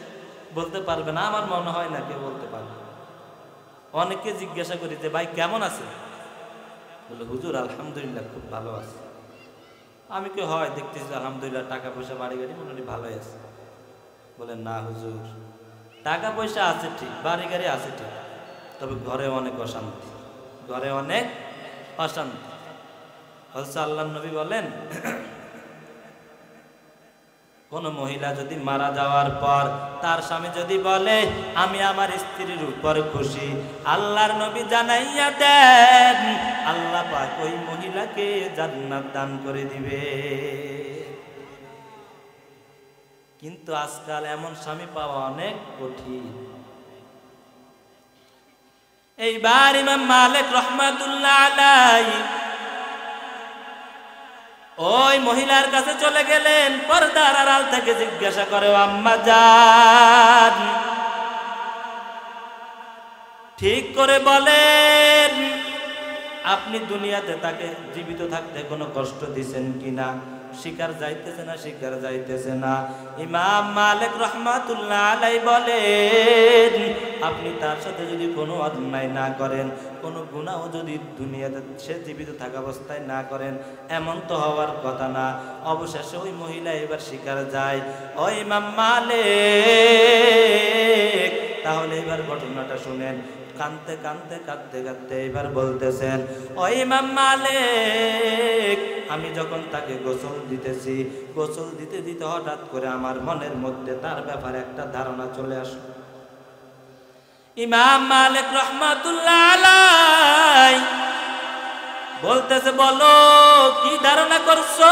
বলতে পারবে না, আমার মনে হয় না কেউ বলতে পারবে। অনেকে জিজ্ঞাসা করি যে ভাই কেমন আছে? বলে হুজুর আলহামদুলিল্লাহ খুব ভালো আছে। আমি কি হয় দেখতেছি আলহামদুলিল্লাহ টাকা পয়সা বাড়ি গাড়ি মোটামুটি ভালোই আছে। বলে না হুজুর, টাকা পয়সা আছে ঠিক, বাড়ি গাড়ি আছে ঠিক, তবে ঘরে অনেক অশান্তি, ঘরে অনেক অশান্তি। হযরত আল্লাহর নবী বলেন, কোন মহিলা যদি মারা যাওয়ার পর তার স্বামী যদি বলে আমি আমার স্ত্রীর উপর খুশি, আল্লাহর নবী জানাইয়া দেন আল্লাহ পাক ওই মহিলাকে জান্নাত দান করে দিবে। কিন্তু আজকাল এমন স্বামী পাওয়া অনেক কঠিন। এইবার ইমাম মালিক রাহমাতুল্লাহ আলাইহি ওই মহিলার কাছে চলে গেলেন। পর্দার আড়াল থেকে জিজ্ঞাসা করে, আম্মা জান ঠিক করে বলেন আপনি দুনিয়াতে তাকে জীবিত থাকতে কোনো কষ্ট দিয়েছেন কিনা? শিকার যাইতেছে না, শিকার যাইতেছে না। ইমাম মালিক রাহমাতুল্লাহ আলাইহি বলেন আপনি তার সাথে যদি কোনো অন্যায় না করেন, কোনো গুনাহ যদি দুনিয়াতে সে জীবিত থাকা অবস্থায় না করেন, এমন তো হওয়ার কথা না। অবশেষে ওই মহিলা এবার শিকার যায়। ও ইমাম মালিক তাহলে এবার ঘটনাটা শুনেন। কাঁদতে কাঁদতে কাঁদতে কাঁদতে এবার বলতেছেন, ও ইমাম মালিক আমি যখন তাকে গোসল দিতেছি, গোসল দিতে দিতে হঠাৎ করে আমার মনের মধ্যে তার ব্যাপারে একটা ধারণা চলে আসে। ইমাম মালিক রাহমাতুল্লাহ আলাইহি বলতেছে, বলো কি ধারণা করছো?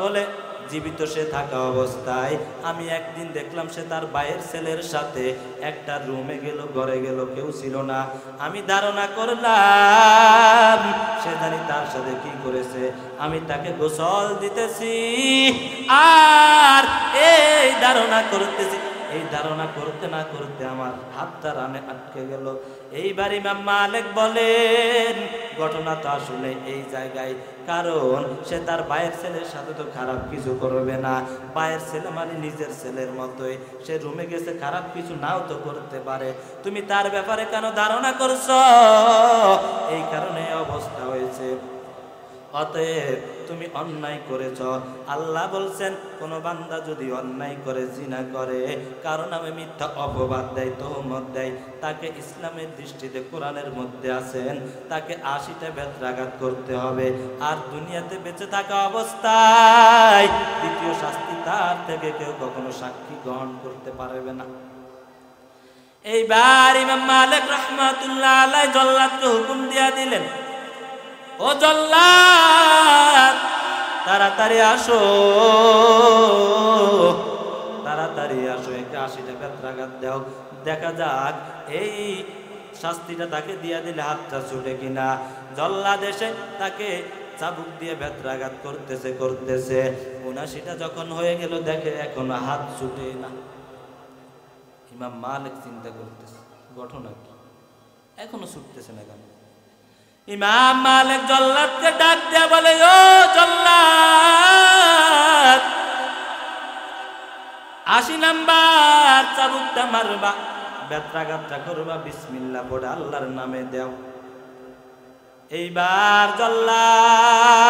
বলে জীবিত সে থাকা অবস্থায় আমি একদিন দেখলাম সে তার ভাইয়ের ছেলের সাথে একটা রুমে গেল, ঘরে গেল, কেউ ছিল না। আমি ধারণা করলাম সে জানি তার সাথে কি করেছে। আমি তাকে গোসল দিতেছি আর এই ধারণা করতেছি। এই ধারণা করতে না করতে আমার হাতটা রানে আটকে গেল। এইবার ইমাম মালিক বলেন ঘটনা তো আসলে এই জায়গায়, কারণ সে তার ভাইয়ের ছেলের সাথে তো খারাপ কিছু করবে না। ভাইয়ের ছেলে মানে নিজের ছেলের মতোই, সে রুমে গেছে, খারাপ কিছু নাও তো করতে পারে। তুমি তার ব্যাপারে কেন ধারণা করছো? এই কারণে অবস্থা হয়েছে। অতএব তুমি অন্যায় করেছ। আল্লাহ বলছেন কোন বান্দা যদি অন্যায় করে, জিনা করে, কারণ আমি মিথ্যা অপবাদ দেয়, তহমত দেয়, তাকে ইসলামের দৃষ্টিতে কোরআনের মধ্যে আছেন তাকে 80টা বেত্রাঘাত করতে হবে। আর দুনিয়াতে বেঁচে থাকা অবস্থায় দ্বিতীয় শাস্তি তার থেকে কেউ কখনো সাক্ষী গ্রহণ করতে পারবে না। এইবার ইমাম মালিক রাহমাতুল্লাহ আলাইহি জল্লাদকে হুকুম দিয়া দিলেন, ও জল্লাদ তাড়াতাড়ি আসো, তাড়াতাড়ি আসো, একে 80টা বেত্রাঘাত দাও, দেখা যাক এই শাস্তিটা তাকে দিয়া দিলে হাতটা ছুটে কিনা। জল্লাদ এসে তাকে চাবুক দিয়ে বেত্রাঘাত করতেছে করতেছে 79টা যখন হয়ে গেল দেখে এখনো হাত ছুটে না। ইমাম মালিক চিন্তা করতেছে ঘটনা কি, এখনো ছুটতেছে না কেন? ইমাম মালিক জল্লাদকে ডাক দেয়া বলে, ও জল্লাদ 80 নাম্বার চাবুকটা মারবা, বেত্রাঘাতটা করবা, বিসমিল্লাহ পড়ে আল্লাহর নামে দেও। এইবার জল্লাদ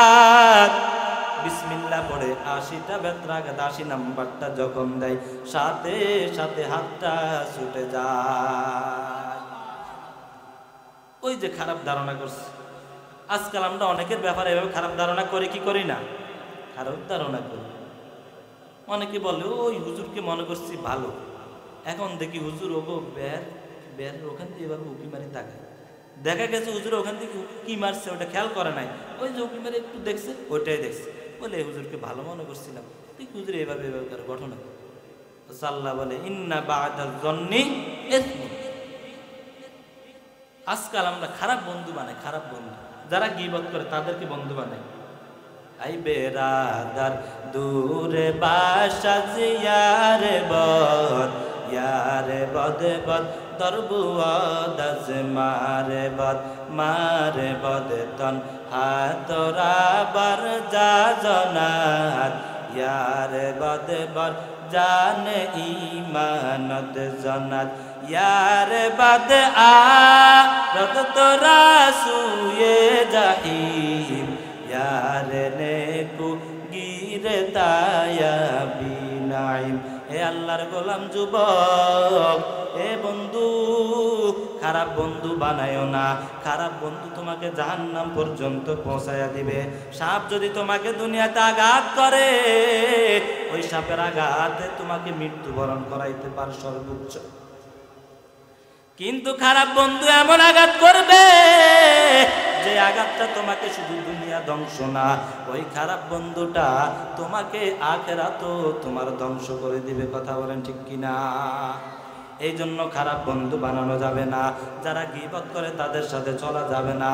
বিসমিল্লাহ পড়ে 80টা বেত্রাঘাত 80 নাম্বারটা যখন দেয় সাথে সাথে হাতটা ছুটে যায়। ওই যে খারাপ ধারণা করছে। আজকাল আমরা অনেকের ব্যাপারে এভাবে খারাপ ধারণা করি কি করি না? খারাপ ধারণা করি। অনেকে বলে ওই হুজুরকে মনে করছি ভালো, এখন দেখি হুজুর ওগো বের ওখান থেকে এবার উকি মারি তাকায়, দেখা গেছে হুজুর ওখান থেকে কি মারছে ওটা খেয়াল করে নাই, ওই যে উকি মারি একটু দেখছে ওইটাই দেখছে, বলে এই হুজুরকে ভালো মনে করছিলাম, ঠিক হুজুর এভাবে করে ঘটনা। আল্লাহ বলে ইন্না বা'দাল যন্নি ইসম। আজকাল আমরা খারাপ বন্ধু বানাই, খারাপ বন্ধু যারা গীবত করে তাদেরকে বন্ধু বানাই। আই বেরাদার দূরে বাসা জিয়ারে বদ, ইয়ারে বদে বদ দরবুয়াদাজ মারে বদ তন হাতরা বার যা জনাত, ইয়ারে বদে বদ জানে ইমানত জনাত, ইয়ারে বদ আ রত তোরা সুয়ে জাহিম, ইয়ারে নেকু গিরে দায়া বিনাইম। হে আল্লাহর গোলাম যুবক, এ বন্ধু খারাপ বন্ধু বানায়ও না, খারাপ বন্ধু তোমাকে জাহান্নাম পর্যন্ত পৌঁছায়া দিবে। সাপ যদি তোমাকে দুনিয়াতে আঘাত করে, ওই সাপের আঘাতে তোমাকে মৃত্যুবরণ করাইতে পারে সর্বোচ্চ। কিন্তু খারাপ বন্ধু এমন আঘাত করবে যে আঘাতটা তোমাকে শুধু দুনিয়া ধ্বংস না, ওই খারাপ বন্ধুটা তোমাকে আখিরাতেও তোমার ধ্বংস করে দিবে। কথা বলেন ঠিক কিনা? এই জন্য খারাপ বন্ধু বানানো যাবে না, যারা গীবত করে তাদের সাথে চলা যাবে না।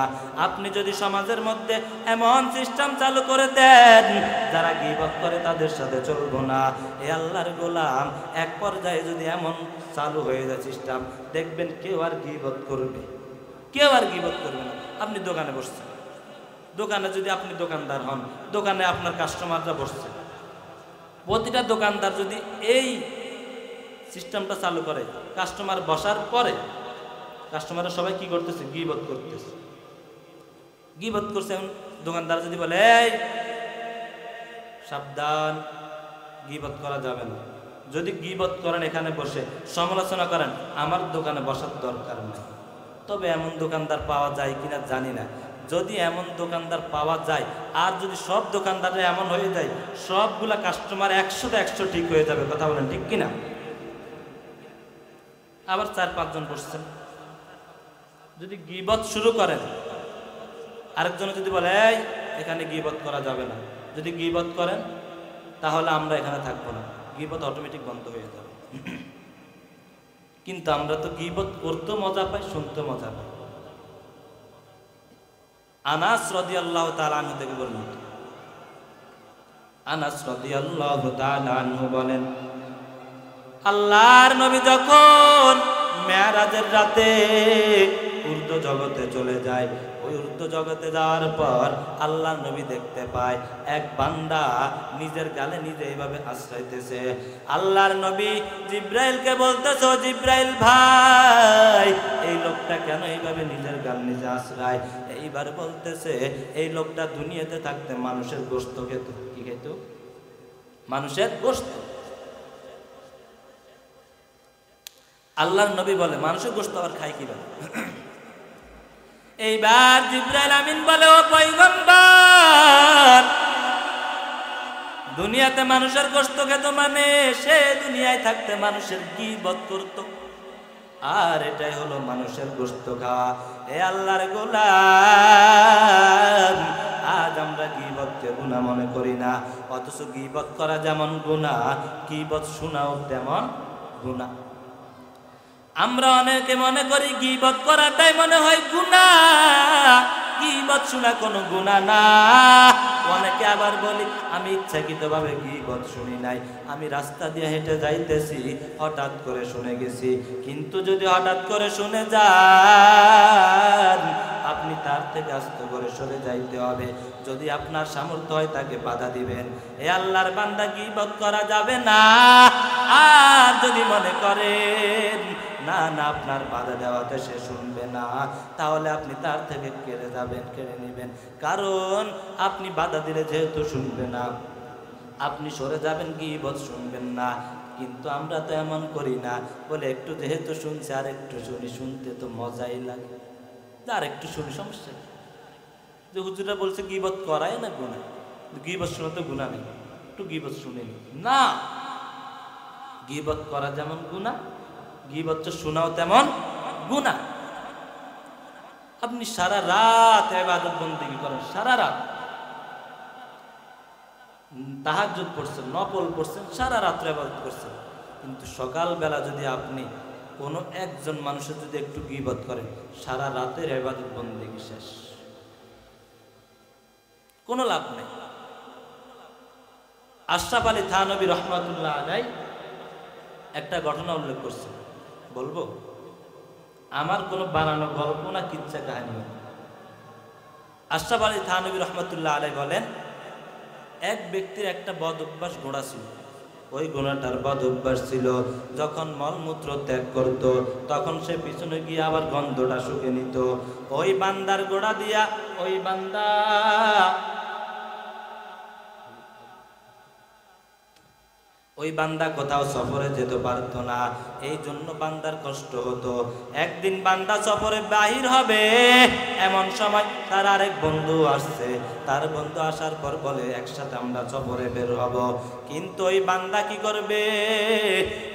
আপনি যদি সমাজের মধ্যে এমন সিস্টেম চালু করে দেন যারা গীবত করে তাদের সাথে চলবো না, এ আল্লাহর গোলাম এক পর্যায়ে যদি এমন চালু হয়ে যায় সিস্টেম, দেখবেন কেউ আর গীবত করবে, কেউ আর গীবত করবে না। আপনি দোকানে বসছেন, দোকানে যদি আপনি দোকানদার হন, দোকানে আপনার কাস্টমাররা বসছে, প্রতিটা দোকানদার যদি এই সিস্টেমটা চালু করে, কাস্টমার বসার পরে কাস্টমাররা সবাই কি করতেছে? গীবত করতেছে, গীবত করছে। দোকানদার যদি বলে এই সাবধান, গীবত করা যাবে না, যদি গীবত করেন এখানে বসে সমালোচনা করেন, আমার দোকানে বসার দরকার নেই। তবে এমন দোকানদার পাওয়া যায় কিনা জানি না। যদি এমন দোকানদার পাওয়া যায়, আর যদি সব দোকানদাররা এমন হয়ে যায়, সবগুলা কাস্টমার 100 ঠিক হয়ে যাবে। কথা বলেন ঠিক কিনা? আবার 4-5 জন বসছেন, যদি গীবত শুরু করেন, আরেকজন যদি বলে এই এখানে গীবত করা যাবে না, যদি গীবত করেন তাহলে আমরা এখানে থাকবো না, গীবত অটোমেটিক বন্ধ হয়ে যাবে। কিন্তু আমরা তো গীবত করতে মজা পাই, শুনতে মজা পাই। আনাস রাদিয়াল্লাহু তাআলা আনহু থেকে বলেন, আনাস রাদিয়াল্লাহু তাআলা আনহু বলেন, আল্লাহর নবী যখন মেরাজের রাতে ঊর্ধ্ব জগতে চলে যায়, ওই ঊর্ধ্ব জগতে যাওয়ার পর আল্লাহর নবী দেখতে পায় এক বান্দা নিজের গালে নিজে এইভাবে আশ্রাইতেছে। আল্লাহর নবী জিব্রাইলকে বলতেছে, ও জিব্রাইল ভাই, এই লোকটা কেন এইভাবে নিজের গাল নিজে আশ্রায়? এইবার বলতেছে, এই লোকটা দুনিয়াতে থাকতে মানুষের গোশত খেত। কি খেত? মানুষের গোশত। আল্লাহর নবী বলে মানুষের গোশত আবার খায় কিভাবে? এইবার জিবরাইল আমিন বলে, ও পয়গম্বর, দুনিয়াতে মানুষের গোশত খেত মানে সে দুনিয়ায় থাকতে মানুষের গীবত করত, আর এটাই হলো মানুষের গোশত খাওয়া। এ আল্লাহর গোলাম, আজ আমরা গীবতকে গুনাহ মনে করি না, অথচ গীবত করা যেমন গুনাহ, গীবত শোনাও তেমন গুনাহ। আমরা অনেকে মনে করি গীবত করাটাই মনে হয় গুনাহ, গীবত শোনা কোনো গুনাহ না। অনেকে আবার বলি আমি ইচ্ছাকৃতভাবে গীবত শুনি নাই, আমি রাস্তা দিয়ে হেঁটে যাইতেছি, হঠাৎ করে শুনে গেছি। কিন্তু যদি হঠাৎ করে শুনে যান, আপনি তার থেকে আস্তে করে সরে যাইতে হবে। যদি আপনার সামর্থ্য হয় তাকে বাধা দিবেন। এ আল্লাহর বান্দা, গীবত করা যাবে না। আর যদি মনে করেন না না আপনার বাধা দেওয়াতে সে শুনবে না, তাহলে আপনি তার থেকে কেড়ে যাবেন, কেড়ে নেবেন। কারণ আপনি বাধা দিলে যেহেতু শুনবে না, আপনি সরে যাবেন, গীবত শুনবেন না। কিন্তু আমরা তো এমন করি না, বলে একটু যেহেতু শুনছি আর একটু শুনি, শুনতে তো মজাই লাগে। আর একটু শুনি, সমস্যা কি? যে হুজুরা বলছে গীবত করাই না গুনাহ, গীবত শোনা তো গুনাহ নেই, একটু গীবত শুনে নি। না, গীবত করা যেমন গুনাহ, গীবত শোনাও তেমন গুনাহ। আপনি সারা রাত ইবাদত বন্দেগী করেন, সারা রাত তাহাজ্জুদ পড়ছেন, নফল পড়ছেন, সারা রাত্র ইবাদত করছেন, কিন্তু সকালবেলা যদি আপনি কোনো একজন মানুষের যদি একটু গীবত করেন, সারা রাতের ইবাদত বন্দেগী শেষ, কোনো লাভ নেই। আশরাফ আলী থানভী রহমাতুল্লাহ আলাইহি একটা ঘটনা উল্লেখ করছেন, বলবো? আমার কোনো বানানো গল্প না, কিচ্ছা কাহিনী। আশরাফ আলী থানভী রহমাতুল্লাহ আলাইহি বলেন, এক ব্যক্তির একটা বদ অভ্যাস ঘোড়া ছিল। ওই ঘোড়াটার বদ অভ্যাস ছিল, যখন মলমূত্র ত্যাগ করত তখন সে পিছনে গিয়ে আবার গন্ধটা শুকে নিত। ওই বান্দার গোড়া দিয়া ওই বান্দা কোথাও সফরে যেতে পারত না, এই জন্য বান্দার কষ্ট হতো। একদিন বান্দা সফরে বাহির হবে, এমন সময় তার আরেক বন্ধু আসছে। তার বন্ধু আসার পর বলে, একসাথে আমরা সফরে বের হব। কিন্তু ওই বান্দা কি করবে?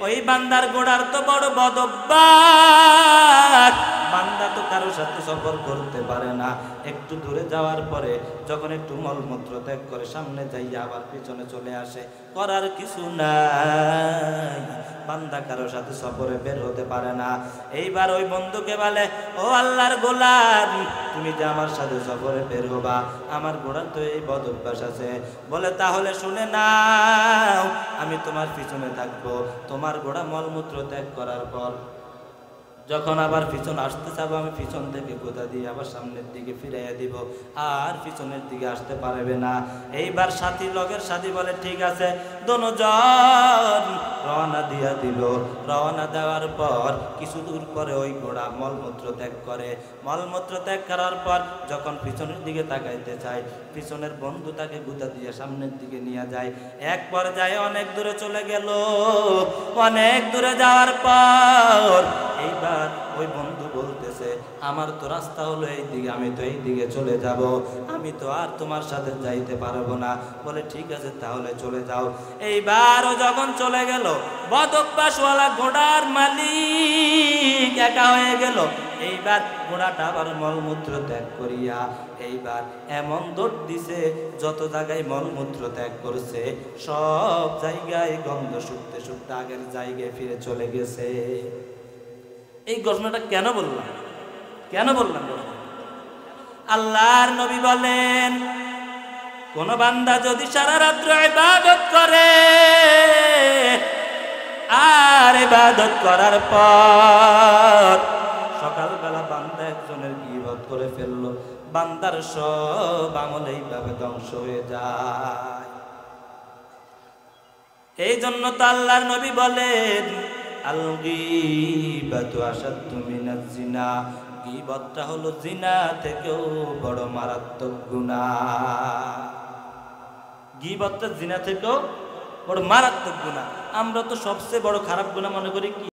ওই বান্দার গোড়ার তো বড় বদ অভ্যাস, বান্দা তো কারো সাথে সফর করতে পারে না। একটু দূরে যাওয়ার পরে যখন একটু মলমূত্র ত্যাগ করে সামনে যাইয়া আবার পিছনে চলে আসে, করার কিছু নাই, বান্দা কারো সাথে সফরে বের হতে পারে না। এইবার ওই বন্ধুকে বলে, ও আল্লাহর গোলাম, তুমি যে আমার সাথে সফরে বের হবা, আমার গোড়ার তো এই বদ অভ্যাস আছে। বলে, তাহলে শুনে নাও, আমি তোমার পিছনে থাকবো। তোমার গোড়া মলমূত্র ত্যাগ করার পর যখন আবার পিছন আসতে চাবো, আমি পিছন থেকে গোদা দিয়ে আবার সামনের দিকে ফিরাইয়া দিব, আর পিছনের দিকে আসতে পারবে না। এইবার সাথী, লগের সাথী বলে, ঠিক আছে। দোনোজন রওনা দিয়া দিল। রওনা দেওয়ার পর কিছু দূর পরে ওই ঘোড়া মলমূত্র ত্যাগ করে। মলমূত্র ত্যাগ করার পর যখন পিছনের দিকে তাকাইতে চায়, পিছনের বন্ধু তাকে গুদা দিয়ে সামনের দিকে নিয়ে যায়। এক পর্যায়ে অনেক দূরে চলে গেল। অনেক দূরে যাওয়ার পর এইবার ওই বন্ধু বলতেছে, আমার তো রাস্তা হলো এই দিকে, আমি তো এই দিকে চলে যাব, আমি তো আর তোমার সাথে যাইতে পারবো না। বলে, ঠিক আছে, তাহলে চলে যাও। এইবারও যখন চলে গেল, বদ অভ্যাসওয়ালা ঘোড়ার মালিক একা হয়ে গেল। এইবার ঘোড়াটা আবার মলমূত্র ত্যাগ করিয়া এইবার এমন দৌড় দিছে, যত জায়গায় মলমূত্র ত্যাগ করছে সব জায়গায় গন্ধ শুকতে শুকতে আগের জায়গায় ফিরে চলে গেছে। এই ঘটনাটা কেন বললাম? আল্লাহর নবী বলেন, কোন বান্দা যদি সারা রাত্র ইবাদত করে আর ইবাদত করার পর সকালবেলা বান্দা একজনের গীবত করে ফেললো, বান্দার সব আমল এইভাবে ধ্বংস হয়ে যায়। এই জন্য তো আল্লাহর নবী বলেন, আল গীবাতু আশাদ্দু মিনাজ জিনা, গীবতটা হলো জিনা থেকেও বড় মারাত্মক গুনাহ। গীবতটা জিনা থেকেও বড় মারাত্মক গুনাহ। আমরা তো সবচেয়ে বড় খারাপ গুনাহ মনে করি কি?